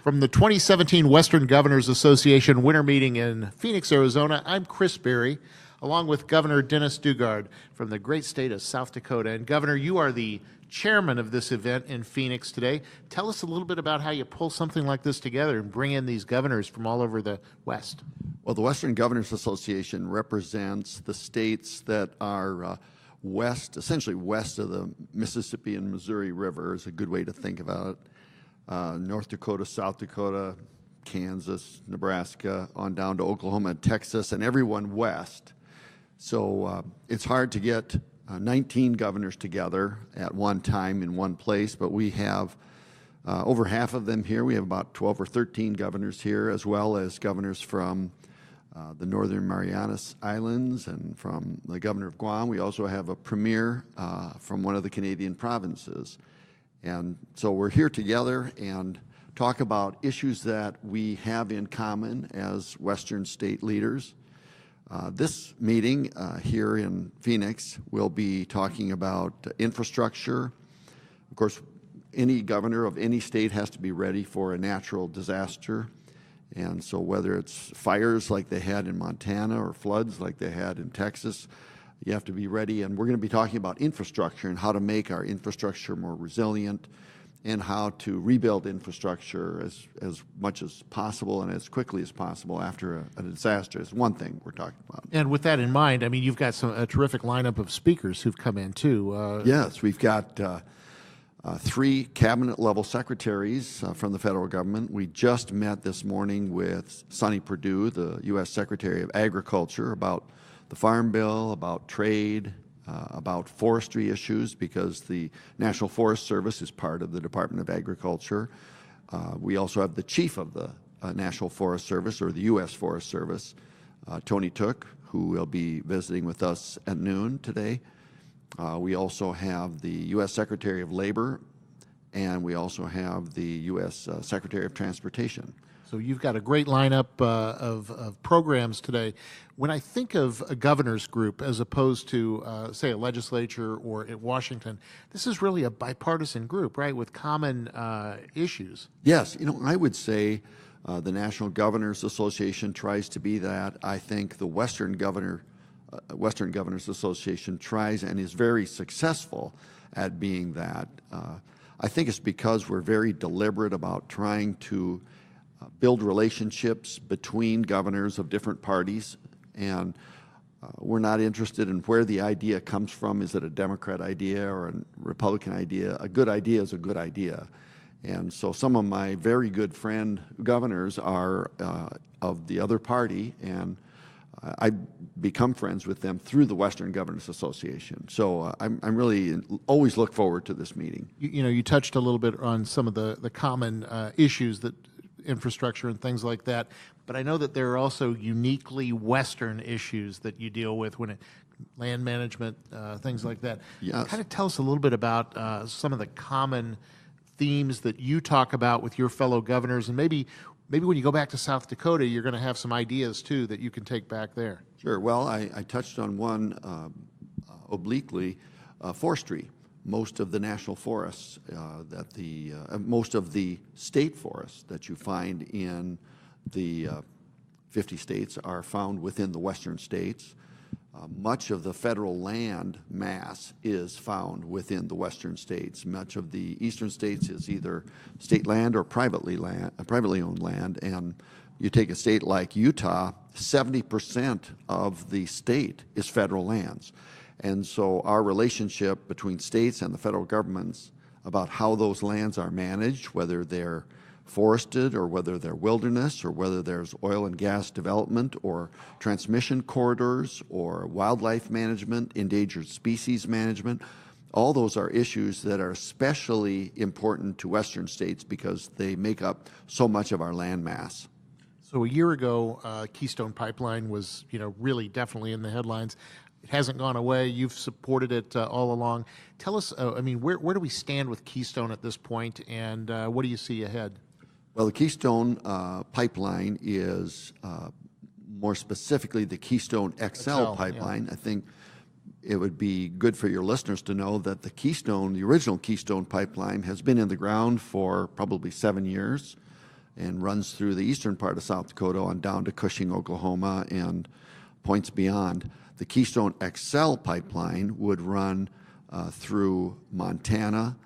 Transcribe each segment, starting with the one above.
From the 2017 Western Governors Association winter meeting in Phoenix, Arizona, I'm Chris Berry, along with Governor Dennis Daugaard from the great state of South Dakota. And Governor, you are the chairman of this event in Phoenix today. Tell us a little bit about how you pull something like this together and bring in these governors from all over the West. Well, the Western Governors Association represents the states that are essentially west of the Mississippi and Missouri River is a good way to think about it. North Dakota, South Dakota, Kansas, Nebraska, on down to Oklahoma and Texas, and everyone west. So it's hard to get 19 governors together at one time in one place, but we have over half of them here. We have about 12 or 13 governors here, as well as governors from the Northern Marianas Islands and from the governor of Guam. We also have a premier from one of the Canadian provinces. And so we're here together and talk about issues that we have in common as Western state leaders. This meeting here in Phoenix will be talking about infrastructure. Of course, any governor of any state has to be ready for a natural disaster. And so whether it's fires like they had in Montana or floods like they had in Texas, you have to be ready. And we're going to be talking about infrastructure and how to make our infrastructure more resilient and how to rebuild infrastructure as much as possible and as quickly as possible after a disaster is one thing we're talking about. And with that in mind, I mean, you've got a terrific lineup of speakers who've come in, too. Yes, we've got 3 cabinet-level secretaries from the federal government. We just met this morning with Sonny Perdue, the U.S. Secretary of Agriculture, about the Farm Bill, about trade, about forestry issues, because the National Forest Service is part of the Department of Agriculture. We also have the chief of the National Forest Service, or the U.S. Forest Service, Tony Took, who will be visiting with us at noon today. We also have the U.S. Secretary of Labor, and we also have the U.S. Secretary of Transportation. So you've got a great lineup of programs today. When I think of a governor's group as opposed to, say, a legislature or in Washington, this is really a bipartisan group, right, with common issues. Yes. I would say the National Governors Association tries to be that. I think the Western Governors Association tries and is very successful at being that. I think it's because we're very deliberate about trying to build relationships between governors of different parties, and we're not interested in where the idea comes from. Is it a Democrat idea or a Republican idea? A good idea is a good idea. And so some of my very good friend governors are of the other party, and I become friends with them through the Western Governors Association. So I'm really always look forward to this meeting. You touched a little bit on some of the common issues, that infrastructure and things like that, but I know that there are also uniquely Western issues that you deal with when land management, things like that. Yes. Kind of tell us a little bit about some of the common themes that you talk about with your fellow governors, and maybe when you go back to South Dakota, you're going to have some ideas, too, that you can take back there. Sure. Well, I touched on one obliquely, forestry. Most of the national forests, most of the state forests that you find in the 50 states are found within the western states. Much of the federal land mass is found within the western states. Much of the eastern states is either state land or privately owned land. And you take a state like Utah, 70% of the state is federal lands. And so our relationship between states and the federal governments about how those lands are managed, whether they're forested or whether they're wilderness or whether there's oil and gas development or transmission corridors or wildlife management, endangered species management, all those are issues that are especially important to western states because they make up so much of our land mass. So a year ago, Keystone Pipeline was, really definitely in the headlines. It hasn't gone away. You've supported it all along. Tell us, where do we stand with Keystone at this point, and what do you see ahead? Well, the Keystone pipeline is more specifically the Keystone XL pipeline. Yeah. I think it would be good for your listeners to know that the original Keystone pipeline has been in the ground for probably 7 years. and runs through the eastern part of South Dakota on down to Cushing, Oklahoma, and points beyond. The Keystone XL pipeline would run through Montana,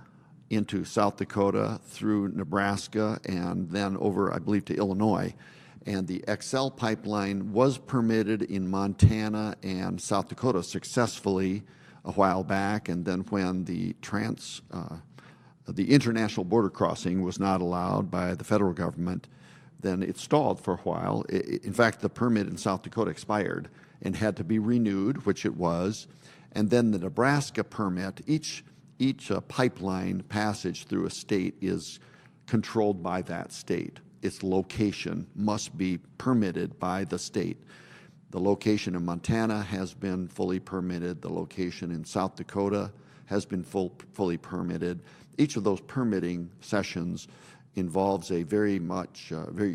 into South Dakota, through Nebraska, and then over, I believe, to Illinois. And the XL pipeline was permitted in Montana and South Dakota successfully a while back, and then when the international border crossing was not allowed by the federal government, then it stalled for a while. In fact, the permit in South Dakota expired and had to be renewed, which it was. And then the Nebraska permit, each pipeline passage through a state is controlled by that state. Its location must be permitted by the state. The location in Montana has been fully permitted. The location in South Dakota has been fully permitted. Each of those permitting sessions involves a very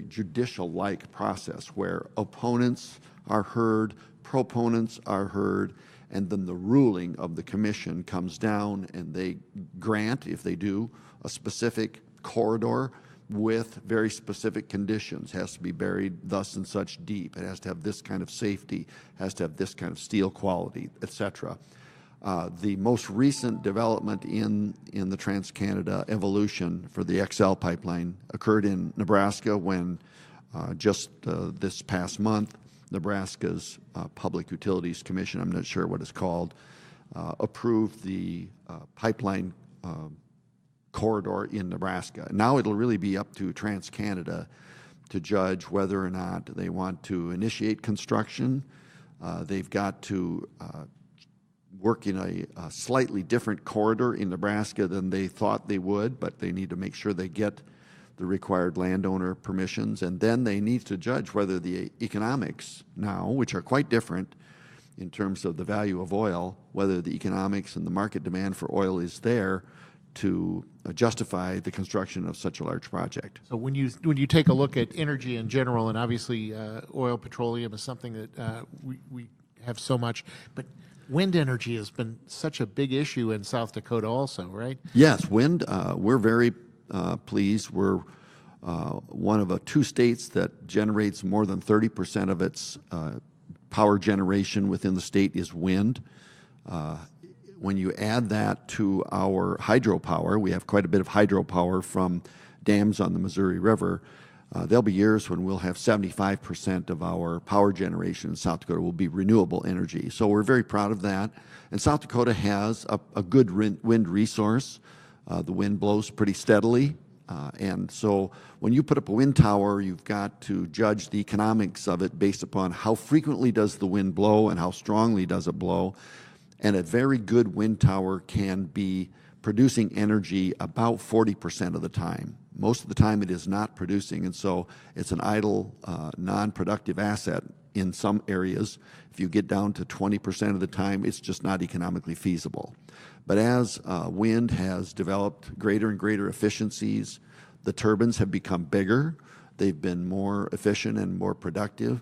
judicial-like process where opponents are heard, proponents are heard, and then the ruling of the commission comes down and they grant, if they do, a specific corridor with very specific conditions. It has to be buried thus and such deep. It has to have this kind of safety, has to have this kind of steel quality, etc. The most recent development in the Trans-Canada evolution for the XL pipeline occurred in Nebraska when just this past month, Nebraska's Public Utilities Commission, I'm not sure what it's called, approved the pipeline corridor in Nebraska. Now it'll really be up to Trans-Canada to judge whether or not they want to initiate construction. They've got to work in a slightly different corridor in Nebraska than they thought they would, but they need to make sure they get the required landowner permissions, and then they need to judge whether the economics now, which are quite different in terms of the value of oil, whether the economics and the market demand for oil is there to justify the construction of such a large project. So when you take a look at energy in general, and obviously oil, petroleum is something that we have so much, but wind energy has been such a big issue in South Dakota also, right? Yes, wind, we're very pleased. We're one of two states that generates more than 30% of its power generation within the state is wind. When you add that to our hydropower, we have quite a bit of hydropower from dams on the Missouri River. There'll be years when we'll have 75% of our power generation in South Dakota will be renewable energy. So we're very proud of that. And South Dakota has a good wind resource. The wind blows pretty steadily. And so when you put up a wind tower, you've got to judge the economics of it based upon how frequently does the wind blow and how strongly does it blow. And a very good wind tower can be producing energy about 40% of the time. Most of the time it is not producing, and so it's an idle, non-productive asset in some areas. If you get down to 20% of the time, it's just not economically feasible. But as wind has developed greater and greater efficiencies, the turbines have become bigger. They've been more efficient and more productive.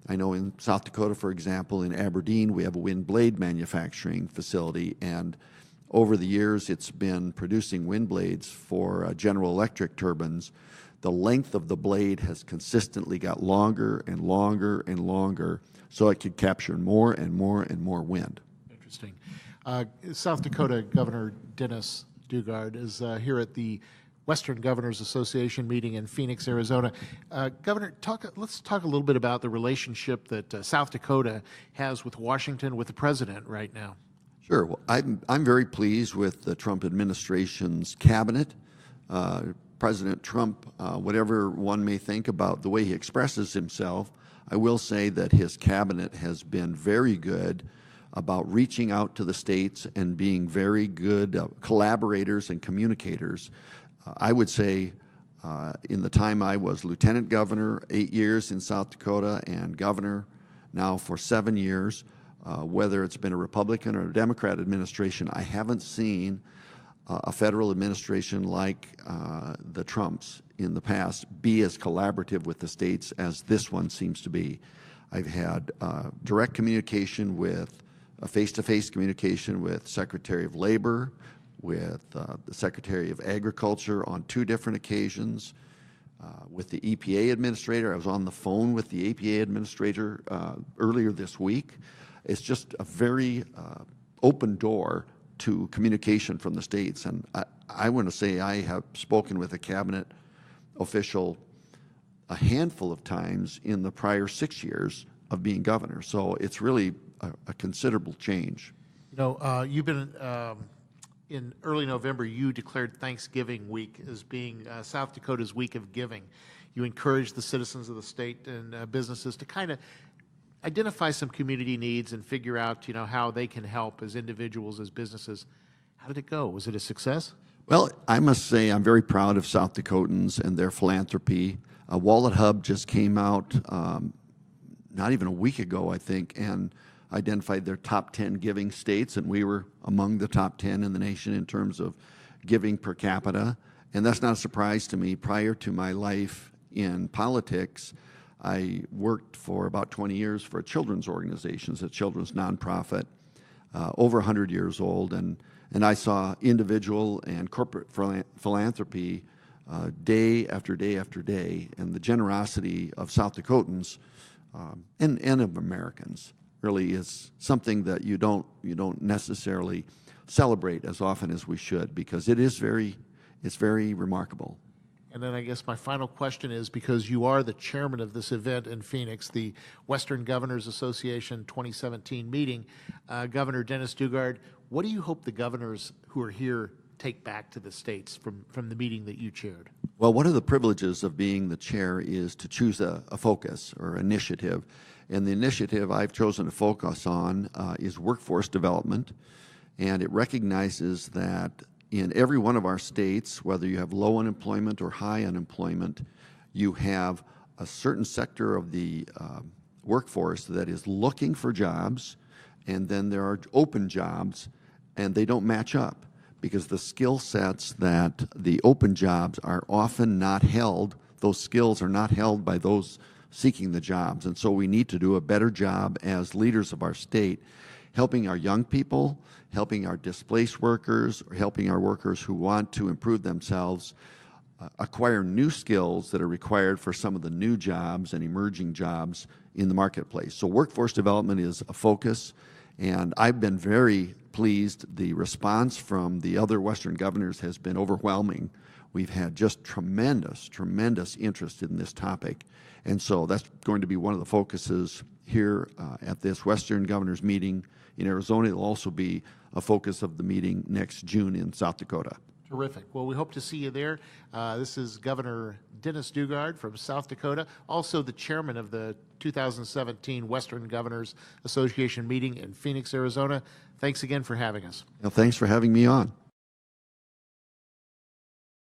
I know in South Dakota, for example, in Aberdeen, we have a wind blade manufacturing facility, and over the years it's been producing wind blades for General Electric turbines. The length of the blade has consistently got longer and longer and longer, so it could capture more and more and more wind. Interesting. South Dakota Governor Dennis Daugaard is here at the Western Governors Association meeting in Phoenix, Arizona. Governor, let's talk a little bit about the relationship that South Dakota has with Washington, with the president right now. Sure. Well, I'm very pleased with the Trump administration's cabinet. President Trump, whatever one may think about the way he expresses himself, I will say that his cabinet has been very good about reaching out to the states and being very good collaborators and communicators. I would say in the time I was lieutenant governor, 8 years in South Dakota, and governor now for 7 years, whether it's been a Republican or a Democrat administration, I haven't seen a federal administration like the Trumps in the past be as collaborative with the states as this one seems to be. I've had direct communication with face-to-face communication with Secretary of Labor, with the Secretary of Agriculture on 2 different occasions. with the EPA administrator. I was on the phone with the EPA administrator earlier this week. It's just a very open door to communication from the states. And I want to say I have spoken with a cabinet official a handful of times in the prior 6 years of being governor. So it's really a considerable change. You know, you've been in early November, you declared Thanksgiving week as being South Dakota's week of giving. You encouraged the citizens of the state and businesses to kind of identify some community needs and figure out, you know, how they can help as individuals, as businesses. How did it go? Was it a success? Well, I must say I'm very proud of South Dakotans and their philanthropy. Wallet Hub just came out not even a week ago, I think, and identified their top 10 giving states, and we were among the top 10 in the nation in terms of giving per capita. And that's not a surprise to me. Prior to my life in politics, I worked for about 20 years for a children's organization, a children's nonprofit, over 100 years old, and I saw individual and corporate philanthropy day after day after day, and the generosity of South Dakotans and of Americans really is something that you don't necessarily celebrate as often as we should, because it's very remarkable. And then I guess my final question is, because you are the chairman of this event in Phoenix, the Western Governors Association 2017 meeting, Governor Dennis Daugaard, what do you hope the governors who are here take back to the states from the meeting that you chaired? Well, one of the privileges of being the chair is to choose a focus or initiative. And the initiative I've chosen to focus on is workforce development. And it recognizes that in every one of our states, whether you have low unemployment or high unemployment, you have a certain sector of the workforce that is looking for jobs, and then there are open jobs, and they don't match up because the skill sets that the open jobs are often not held, those skills are not held by those seeking the jobs. And so we need to do a better job as leaders of our state, helping our young people, helping our displaced workers, or helping our workers who want to improve themselves acquire new skills that are required for some of the new jobs and emerging jobs in the marketplace. So workforce development is a focus, and I've been very pleased. The response from the other Western governors has been overwhelming. We've had just tremendous interest in this topic. And so that's going to be one of the focuses here at this Western Governors meeting in Arizona. It'll also be a focus of the meeting next June in South Dakota. Terrific. Well, we hope to see you there. This is Governor Dennis Daugaard from South Dakota, also the chairman of the 2017 Western Governors Association meeting in Phoenix, Arizona. Thanks again for having us. Well, thanks for having me on.